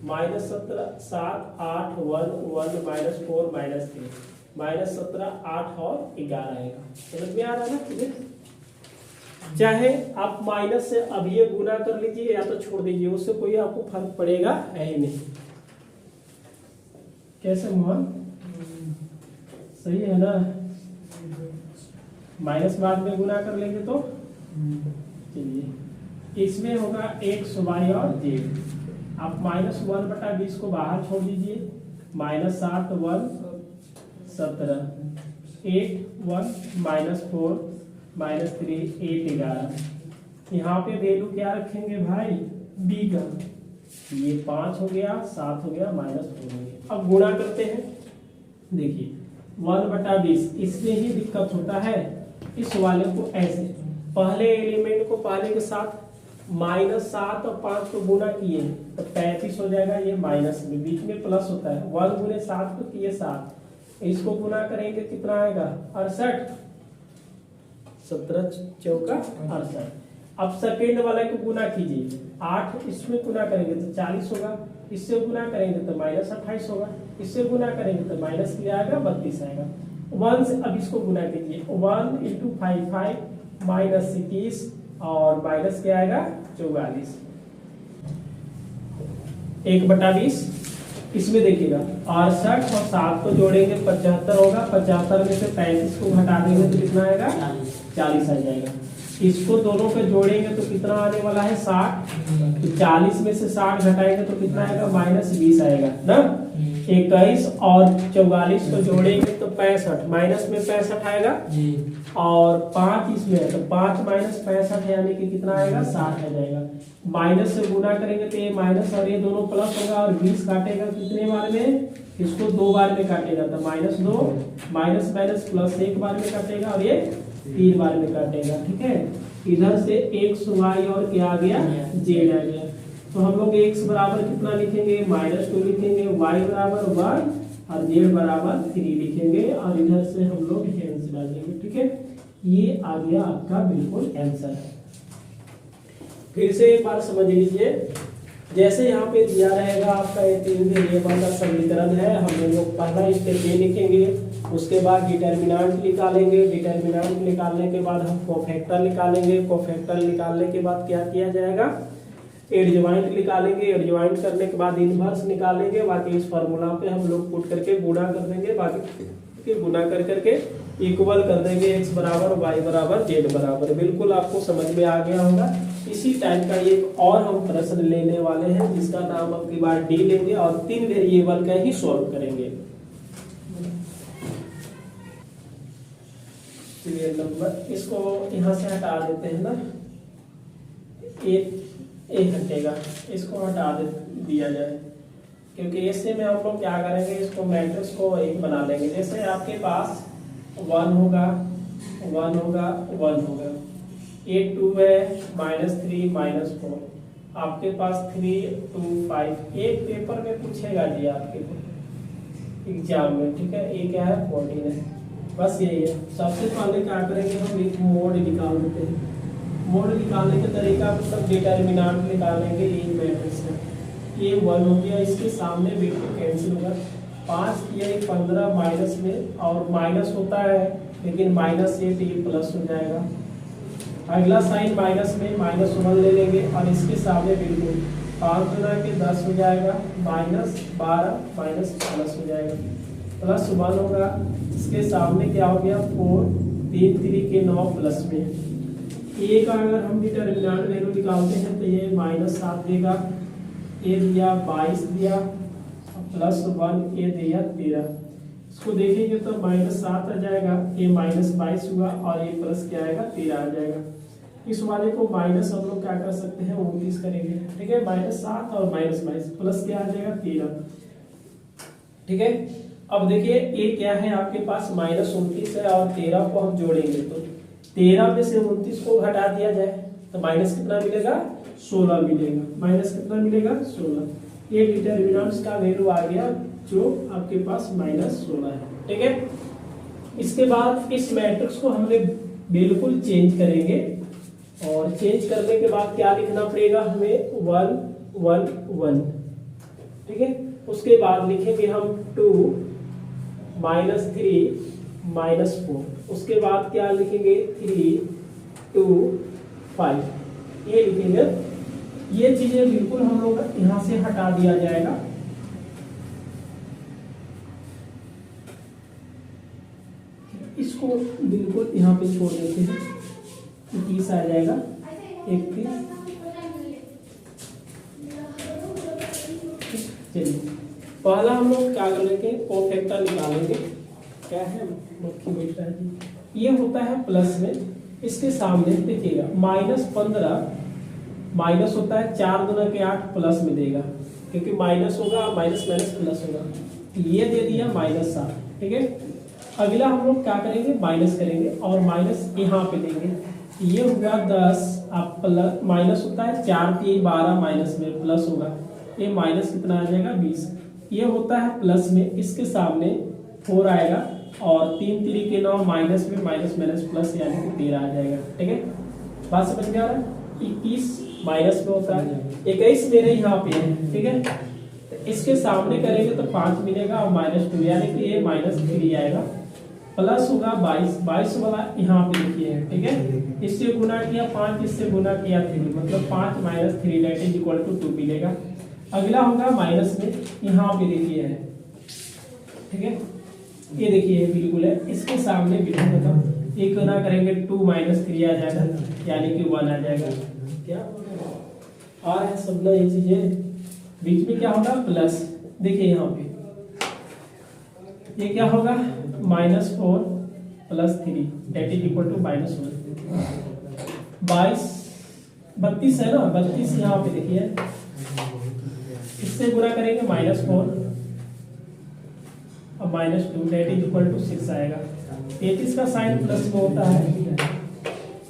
-17 7 8 1 1 -4 -3 -17 8 और 11 आएगा। समझ में आ रहा है ना तुझे? चाहे आप माइनस से अब ये गुना कर लीजिए या तो छोड़ दीजिए, उससे कोई आपको फर्क पड़ेगा है ही नहीं। कैसे मोहन सही है ना? माइनस बाद में गुना कर लेंगे तो चलिए इसमें होगा x y और z। आप -1/20 को बाहर छोड़ दीजिए, -7 1 17 8 1 -4 -3 8 11। यहाँ पे वैल्यू क्या रखेंगे भाई b का, ये 5 हो गया 7 हो गया -4 हो गया। अब गुणा करते हैं, देखिए 1/20, इसमें ही दिक्कत होता है। इस वाले को ऐसे पहले एलिमेंट को पहले के साथ -7 और 5 को गुणा किए तो 35 हो जाएगा, ये माइनस में बीच में प्लस होता है, 1 गुने 7 को किए 7, इसको गुना करेंगे कितना आएगा 68, 17 चौका 68। अब सेकेंड वाले को गुना कीजिए, 8 इसमें गुना करेंगे तो 40 होगा, इससे गुना करेंगे तो -28 होगा, इससे गुना करेंगे तो माइनस क्या आएगा 32 आएगा। 1 से अब इसको गुना कीजिए, 1 × 5 5 -30 और माइनस क्या आएगा 44, 1/20। इसमें देखिएगा 68 और 7 को जोड़ेंगे 75 होगा, 75 में से 35 को घटा देंगे तो कितना आएगा 40 आ जाएगा। इसको दोनों को जोड़ेंगे तो कितना आने वाला है 60, तो 40 में से 60 घटाएंगे तो कितना आएगा -20 आएगा ना। 21 और 44 को जोड़ेंगे तो 65, माइनस में 65 आएगा और 5 इसमें है तो 5 - 65 यानी कि कितना आएगा 60 आ जाएगा। माइनस से गुना करेंगे तो ये माइनस और ये दोनों प्लस होगा और 20 काटेगा कितने बार में, इसको 2 बार में काटेगा तो -2 माइनस प्लस 1 बार में काटेगा और ये 3 बार में काटेगा, ठीक है। इधर से x y और क्या आ गया z आ गया, तो हम लोग x बराबर कितना लिखेंगे -2 लिखेंगे, y बराबर 1 और z बराबर 3 लिखेंगे और इधर से हम लोग हेंस डालेंगे, ठीक है। ये आ गया आपका बिल्कुल आंसर। फिर से एक बार समझ लीजिए, जैसे यहाँ पे दिया रहेगा आपका ये 3 वेरिएबल का समीकरण है, हम लोग पहला स्टेप ये लिखेंगे, उसके बाद डिटर्मिनेंट निकालेंगे, डिटर्मिनेंट निकालने के बाद हम कोफैक्टर निकालेंगे, कोफैक्टर निकालने के बाद क्या किया जाएगा एडजॉइंट निकालेंगे, एडजॉइंट करने के बाद इनवर्स निकालेंगे, बाकी इस फार्मूला पे हम लोग पुट करके गुणा कर देंगे, बाकी के गुना कर करके इक्वल कर देंगे x बराबर y बराबर z बराबर। बिल्कुल आपको समझ में आ गया होगा। इसी टाइप का एक और हम प्रश्न लेने वाले हैं जिसका नाम अब की बार डी लेंगे और 3 वेरिएबल का ही सॉल्व करेंगे। क्लियर नंबर, इसको यहाँ से हटा देते हैं ना, एक हटेगा, इसको हटा दिया जाए क्योंकि इससे में हम लोग क्या करेंगे, इसको मैट्रिक्स को एक बना लेंगे। जैसे आपके पास 1 होगा, 1 होगा, 1 होगा, ये 2 है, -3 -4, आपके पास 3 2 5। एक पेपर में पूछेगा जी आपके एग्जाम में, ठीक है। ये क्या है 14 है, बस यही है। सबसे पहले क्या करेंगे, हम एक मोड निकाल देते हैं। मोड निकालने के तरीका मतलब डिटरमिनेंट निकालेंगे। ये मैट्रिक्स है, ये 1 हो गया, इसके सामने बिल्कुल कैंसिल होगा। 5 किया 15 माइनस में, और माइनस होता है लेकिन -8 ये प्लस हो जाएगा। अगला साइन माइनस में -1 ले लेंगे और इसके सामने बिल्कुल 5 गुना के 10 हो जाएगा, -12 माइनस प्लस हो जाएगा, +1 होगा। इसके सामने क्या हो गया 4, 3 3 के 9 प्लस में। ए का अगर हम डिटरमिनेंट वैल्यू निकालते हैं तो ये -7 देगा, ये दिया 22 दिया, +1 ये दिया 13। इसको देखेंगे तो -7 आ जाएगा, ये -22 हुआ और ये प्लस क्या आएगा 13 आ जाएगा। इस वाले को माइनस हम लोग क्या कर सकते हैं 29 करेंगे, ठीक है। -7 और -22 प्लस क्या आ जाएगा 13, ठीक है। अब देखिए ये क्या है आपके पास -29 है और 13 को हम जोड़ेंगे तो 13 में से 29 को घटा दिया जाए तो माइनस कितना मिलेगा 16 मिलेगा, माइनस कितना मिलेगा 16। ये डिटरमिनेंट्स का वैल्यू आ गया जो आपके पास -16 है, ठीक है। इसके बाद इस मैट्रिक्स को हमने बिल्कुल चेंज करेंगे और चेंज करने के बाद क्या लिखना पड़ेगा हमें 1 1 1, ठीक है। उसके बाद लिखेंगे हम 2 -3 -4, उसके बाद क्या लिखेंगे 3 2 5, ये लिखेंगे। ये चीजें बिल्कुल हम लोग यहां से हटा दिया जाएगा। इसको बिल्कुल यहाँ पे छोड़ देते हैं, 21 आ जाएगा, 31। चलिए पहला हम लोग क्या करेंगे कोफैक्टर निकालेंगे। क्या है मक्खी बैठ रहा है, ये होता है प्लस में, इसके सामने देखिएगा -15 माइनस होता है 4 गुना के 8 प्लस में देगा क्योंकि माइनस होगा, माइनस माइनस प्लस होगा, ये दे दिया -7, ठीक है। अगला हम लोग क्या करेंगे माइनस करेंगे और माइनस यहाँ पे देंगे, ये होगा 10, आप प्लस माइनस होता है 4 3 12 माइनस में प्लस होगा, ये माइनस कितना आ जाएगा 20, ये होता है प्लस में, इसके सामने 4 आएगा और 3 3 के 9 माइनस में माइनस माइनस प्लस यानी कि 13 आ जाएगा, ठीक है। बात समझ में आ रहा है। 21 माइनस में होता है, 21 मेरे यहाँ पे है, ठीक है। तो इसके सामने करेंगे तो 5 मिलेगा और -2 यानी कि ये -3 आएगा, प्लस होगा 22 वाला यहाँ पे लिखिए, ठीक है। इससे गुना किया 5, इससे गुना किया 3, मतलब 5 - 3 दैट इज इक्वल टू 2 मिलेगा। अगला होगा माइनस में, यहाँ पे देखिए है, ठीक है। ये देखिए बिल्कुल है, इसके सामने बिल्कुल मतलब एक गुना करेंगे 2 - 3 आ जाएगा यानी कि 1 आ जाएगा। क्या आ है सब ना ये चीजें, बीच में क्या होगा प्लस, देखिए यहाँ पे ये क्या होगा -4 + 3 दैट इज इक्वल टू -1। 32 है ना, 32 यहाँ पे देखिए, इससे गुणा करेंगे -4 और -2 दैट इज इक्वल टू 6 आएगा। 33 का साइन प्लस में होता है,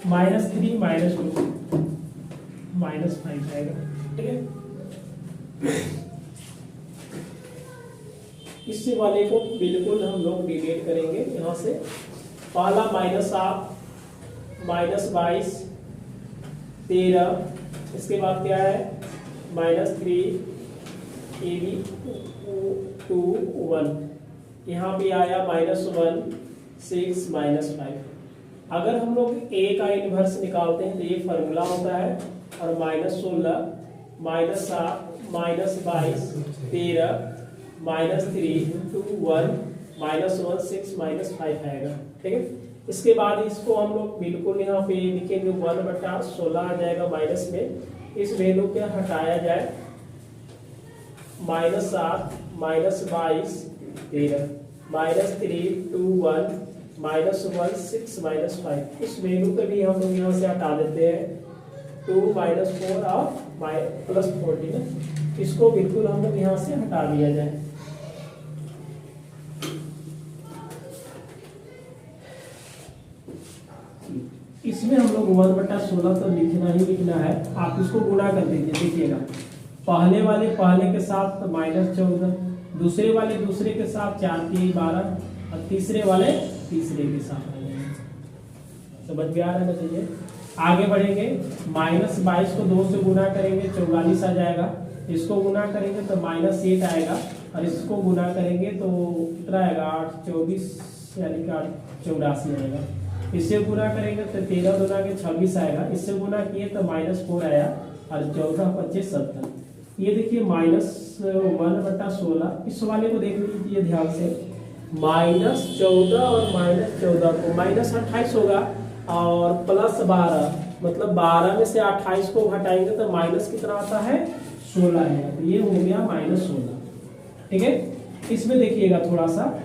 -3 -2 -5 आएगा, ठीक है। इस वाले को बिल्कुल हम लोग डिलीट करेंगे यहाँ से। पहला -7 -22 13, इसके बाद क्या है -3 ये भी 2 1, यहाँ भी आया -1 6 -5। अगर हम लोग a का इनवर्स निकालते हैं तो ये फार्मूला होता है और -16 -7 -22 13 -3 2 1 -1 6 -5 आएगा। ठीक है, इसके बाद इसको हम लोग बिल्कुल यहाँ पे लिखेंगे 1/16 आ जाएगा माइनस में। इस वैल्यू को हटाया जाए, -7 -22 13 -3 2 1 -1 6 -5। इस वैल्यू को भी हम लोग यहाँ से हटा देते हैं, 2 -4 और +14। इसको बिल्कुल हम लोग यहाँ से हटा दिया जाए। इसमें हम लोग 1/16 तो लिखना ही लिखना है। आप इसको गुणा कर दीजिए। देखिएगा, पहले वाले पहले के साथ -14, दूसरे वाले दूसरे के साथ 4 3 12 और तीसरे वाले तीसरे के साथ आ जाएंगे। समझ में आ रहा है? चाहिए आगे बढ़ेंगे। -22 को 2 से गुणा करेंगे 44 आ जाएगा। इसको गुणा करेंगे तो -8 आएगा और इसको गुणा करेंगे तो कितना आएगा 8 24 यानी कि 84 आएगा। इससे गुणा करेंगे तो 13 गुना के 26 आएगा। इससे गुणा किए तो -4 आया और 14 25 70। ये देखिए -1/16। इस वाले को देख लीजिए ध्यान से, -14 और -14 को -28 होगा और +12, मतलब 12 में से 28 को हटाएंगे तो माइनस कितना आता है 16 है। तो ये हो गया -16। ठीक है, इसमें देखिएगा थोड़ा सा,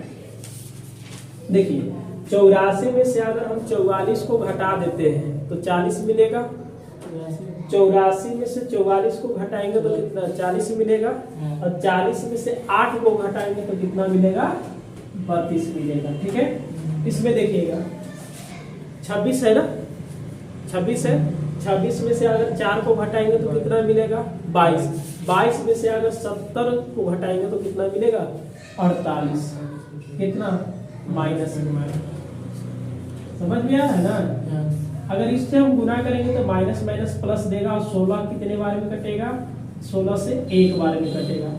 देखिए 84 में से अगर हम 44 को घटा देते हैं तो 40 मिलेगा। 84 में से 44 को घटाएंगे तो कितना 40 मिलेगा और 40 में से 8 को घटाएंगे तो कितना मिलेगा 32 मिलेगा। ठीक है, इसमें देखिएगा 26 है ना, 26 है। 26 में से अगर 4 को घटाएंगे तो कितना मिलेगा 22। 22 में से अगर 70 को घटाएंगे तो कितना मिलेगा 48। कितना माइनस। समझ में आया है ना? अगर इससे हम गुना करेंगे तो माइनस माइनस प्लस देगा और 16 कितने बार में कटेगा 16 से 1 बार में कटेगा।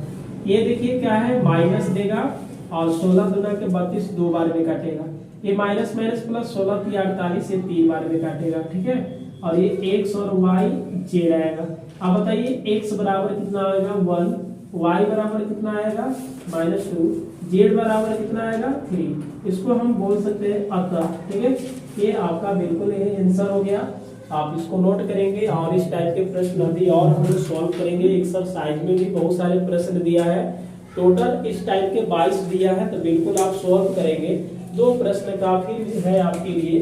ये देखिए क्या है माइनस देगा और 16 दुना के 32 2 बार में काटेगा। ये माइनस माइनस प्लस 16 3 48 ये 3 बार में काटेगा। ठीक है, और ये x और y z आएगा। अब बताइए x बराबर कितना आएगा 1, y बराबर कितना आएगा -2, z बराबर कितना आएगा 3। इसको हम बोल सकते हैं अतः। ठीक है, ये आपका बिल्कुल ये आंसर हो गया। आप इसको नोट करेंगे और इस टाइप के प्रश्न अभी और हम लोग सॉल्व करेंगे। एक्सरसाइज में भी बहुत सारे प्रश्न दिया है, टोटल इस टाइप के 22 दिया है, तो बिल्कुल आप सॉल्व करेंगे। 2 प्रश्न काफी है आपके लिए।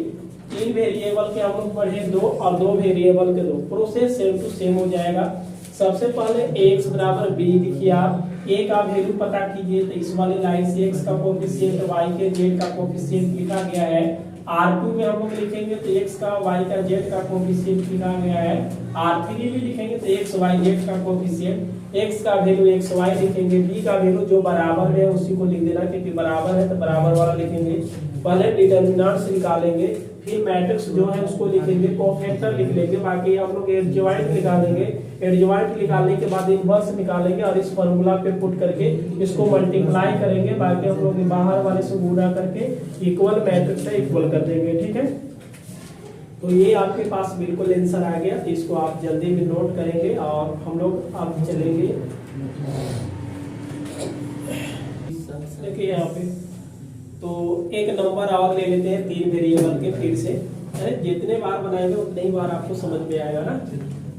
3 वेरिएबल के हम लोग पढ़े 2 और 2 वेरिएबल के 2। प्रोसेस सेम टू सेम हो जाएगा। सबसे पहले x बराबर b लिखिए। आप a का वैल्यू पता कीजिए तो इस वाले लाइन से x का कोएफिशिएंट y के z का कोएफिशिएंट लिखा गया है। R2 में हम लोग लिखेंगे तो x का y का z का कोएफिशिएंट लिखा गया है। R3 भी लिखेंगे तो x y z का कोएफिशिएंट, x का वैल्यू x y लिखेंगे, b का वैल्यू जो बराबर है उसी को लिख देना, क्योंकि बराबर है तो बराबर वाला लिखेंगे। पहले डिटरमिनेंट्स निकालेंगे, फिर मैट्रिक्स जो है उसको लिखेंगे, कोफैक्टर लिख लेंगे, बाकी हम लोग एडजॉइंट निकालेंगे। एडजॉइंट निकालने के बाद इनवर्स निकालेंगे और इस फार्मूला पे पुट करके इसको मल्टीप्लाई करेंगे। बाकी हम लोग बाहर वाले से गुणा करके इक्वल मैट्रिक्स से इक्वल कर देंगे। ठीक है, तो ये आपके पास बिल्कुल आंसर आ गया। तो इसको आप जल्दी में नोट करेंगे और हम लोग अब चलेंगे। देखिए यहाँ पे तो एक नंबर और ले लेते हैं 3 वेरिएबल के फिर से। अरे जितने बार बनाएंगे उतने ही बार आपको समझ में आएगा ना।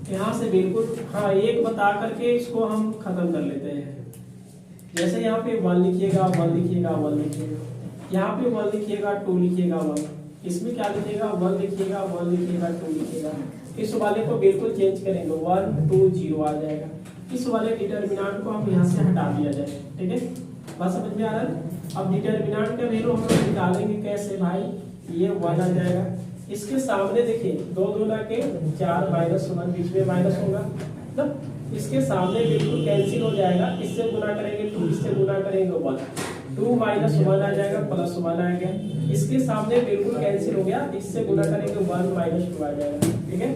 यहाँ से बिल्कुल हाँ एक बता करके इसको हम खत्म कर लेते हैं। जैसे यहाँ पे 1 लिखिएगा 1 लिखिएगा 1 लिखिएगा, यहाँ पे 1 लिखिएगा 2 लिखिएगा 1, इसमें क्या लिखिएगा 1 लिखिएगा 1 लिखिएगा 2 लिखिएगा। इस वाले को बिल्कुल चेंज करेंगे 1 2 0 आ जाएगा। इस वाले डिटरमिनेंट को हम यहाँ से हटा दिया जाए। ठीक है, बात समझ में आ रहा है? अब डिटरमिनेंट का वैल्यू हम लोग निकालेंगे कैसे भाई, ये 1 आ जाएगा। इसके सामने देखिए 2 दूना के 4 -1 बीच में माइनस होगा, मतलब इसके सामने बिल्कुल कैंसिल हो जाएगा। इससे गुना करेंगे 2, इससे गुना करेंगे 1, 2 - 1 आ जाएगा +1 आ गया। इसके सामने बिल्कुल कैंसिल हो गया, इससे गुना करेंगे 1 -2 आ जाएगा। ठीक है,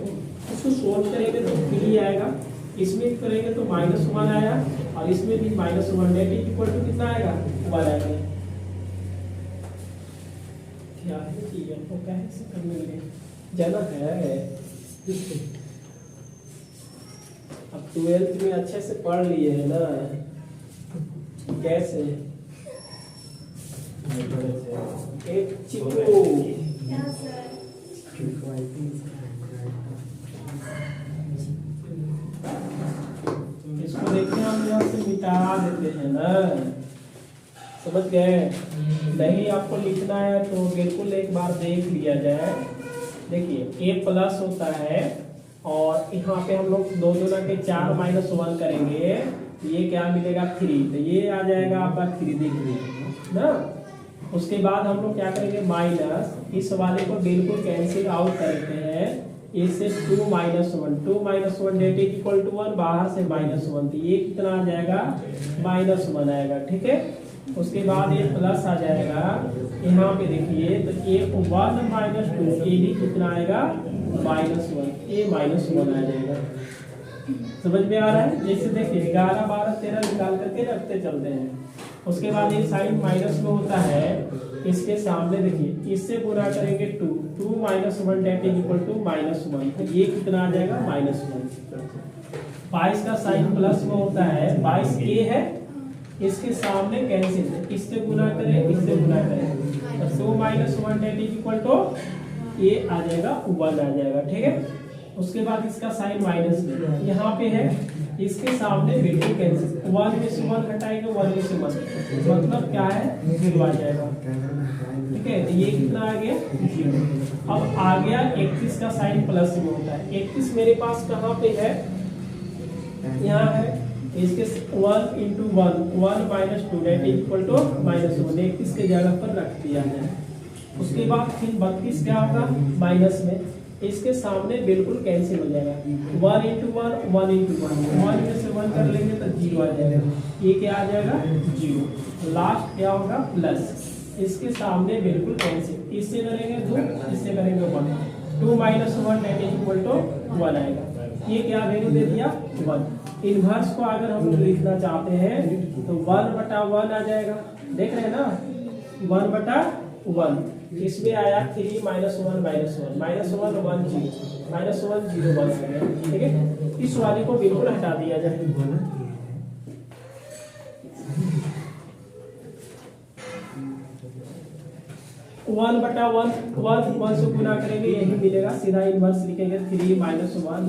इसको सोल्व करेंगे तो 3 आएगा, इसमें करेंगे तो -1 आया और इसमें भी -1 नेट इक्वल टू कितना आएगा 1 आएगा। क्या है ठीक है, तो क्या है इसे करने लगे जाना है। अब 12th में अच्छे से पढ़ लिए है ना, कैसे एक चिकू। इसको देखिए हम यहाँ से मिटा देते हैं ना, समझ गए। नहीं आपको लिखना है तो बिल्कुल एक बार देख लिया जाए। देखिए ए प्लस होता है और यहाँ पे हम लोग 2 दूना के 4 माइनस 1 करेंगे, ये क्या मिलेगा 3, तो ये आ जाएगा आपका 3 देखिए ना। उसके बाद हम लोग क्या करेंगे माइनस, इस वाले को बिल्कुल कैंसिल आउट करते हैं, इससे 2 minus 1, 2 minus 1 det equal to 1, बाहर से माइनस 1, तो ये कितना आ जाएगा माइनस 1 आएगा, ठीक है। उसके बाद ये प्लस आ जाएगा, यहाँ पे देखिए तो ये 1 माइनस 2, ये भी कितना आएगा माइनस 1, ये माइनस 1 आ जाएगा। समझ में आ रहा है। जैसे देखिए 11 12 13 निकाल करके रखते चलते हैं। उसके बाद ये साइन माइनस में होता है, इसके सामने देखिए इससे गुणा करेंगे 2, 2 minus 1 det equal to minus 1, तो ये कितना आ जाएगा माइनस 1। 22 का साइन प्लस में होता है, 22 ए है, इसके सामने कैंसिल, इससे गुना करें इससे गुना करें, तो 2 माइनस 1 डेट इक्वल टू ये आ जाएगा 1 आ जाएगा, ठीक है। उसके बाद इसका साइन माइनस में यहाँ पे है, इसके सामने बिल्कुल कैंसिल, 1 में से 1 घटाएंगे 1 में से 1, मतलब क्या है 0 आ जाएगा, ठीक है। तो ये कितना आ गया 0। अब आ गया 31 का साइन प्लस में होता है, 31 मेरे पास कहाँ पे है, यहाँ है, इसके 1 into 1 minus 2 det equal to minus 1, 31 के जगह पर रख दिया है। उसके बाद फिर 32 क्या होगा माइनस में, इसके सामने बिल्कुल कैंसिल हो जाएगा, 1 इंटू 1 1 इंटू 1 में से 1 कर लेंगे तो 0 आ जाएगा, ये क्या आ जाएगा 0। लास्ट क्या होगा प्लस, इसके सामने बिल्कुल कैंसिल, इससे करेंगे 2 इससे करेंगे 1, 2 माइनस 1 डेट इक्वल टू 1 आएगा, ये क्या वैल्यू दे दिया 1। इनवर्स को अगर हम लोग लिखना चाहते हैं तो 1/1 आ जाएगा, देख रहे हैं ना 1/1, इसमें आया 3 माइनस 1 माइनस 1 माइनस 1 1 0 माइनस 1 0 1 आ गया, ठीक है। इस वाले को बिल्कुल हटा दिया जाए, 1/1 से गुना करेंगे यही मिलेगा, सीधा इनवर्स लिखेंगे 3 माइनस 1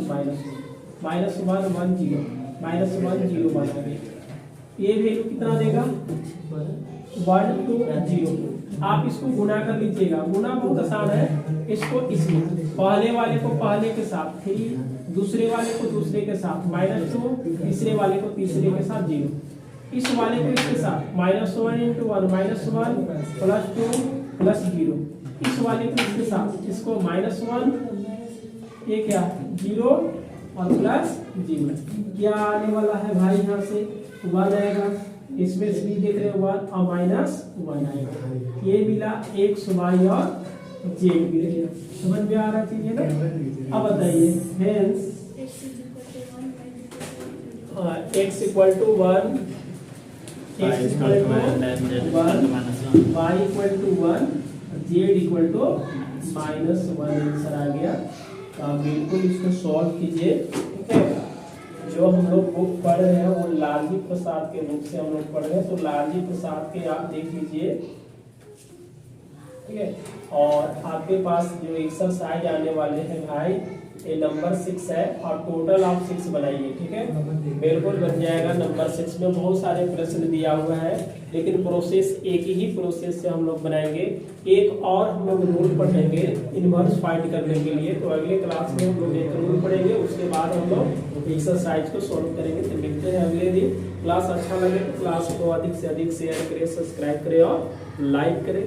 माइनस 1 1 0 माइनस 1 0 1 आ गया, ये वैल्यू कितना देगा 1 2 0। आप इसको गुना कर लीजिएगा, गुना बहुत आसान है, इसको इसमें पहले वाले को पहले के साथ 3, दूसरे वाले को दूसरे के साथ -2, तीसरे वाले को तीसरे के साथ 0, इस वाले को इसके साथ -1 इंटू 1 -1 प्लस 2 प्लस 0, इस वाले को इसके साथ इसको -1, ये क्या 0 और प्लस 0, क्या आने वाला है भाई यहाँ से 1 आएगा, इसमें से भी देख रहे हैं 1 और -1 आएगा, ये मिला x y और z मिल गया। समझ में आ रहा चीज है ना। अब बताइए hence x equal to 1 x equal to 1 y equal to 1 z equal to -1 answer आ गया। तो आप बिल्कुल इसको सॉल्व कीजिए, ठीक है। जो हम लोग बुक पढ़ रहे हैं वो लालजी प्रसाद के बुक से हम लोग पढ़ रहे हैं, तो लालजी प्रसाद के आप देख लीजिए, ठीक है। और आपके पास जो एक्सरसाइज आने वाले हैं भाई, ये नंबर 6 है और टोटल आप 6 बनाइए, ठीक है। बिल्कुल बन जाएगा। नंबर 6 में बहुत सारे प्रश्न दिया हुआ है, लेकिन प्रोसेस एक ही प्रोसेस से हम लोग बनाएंगे। एक और हम लोग रूल पढ़ेंगे इनवर्स फाइंड करने के लिए, तो अगले क्लास में हम लोग एक रूल पढ़ेंगे, उसके बाद हम लोग एक्सरसाइज को सॉल्व करेंगे। तो मिलते हैं अगले दिन। क्लास अच्छा लगे तो क्लास को अधिक से अधिक शेयर करें, सब्सक्राइब करें और लाइक करें।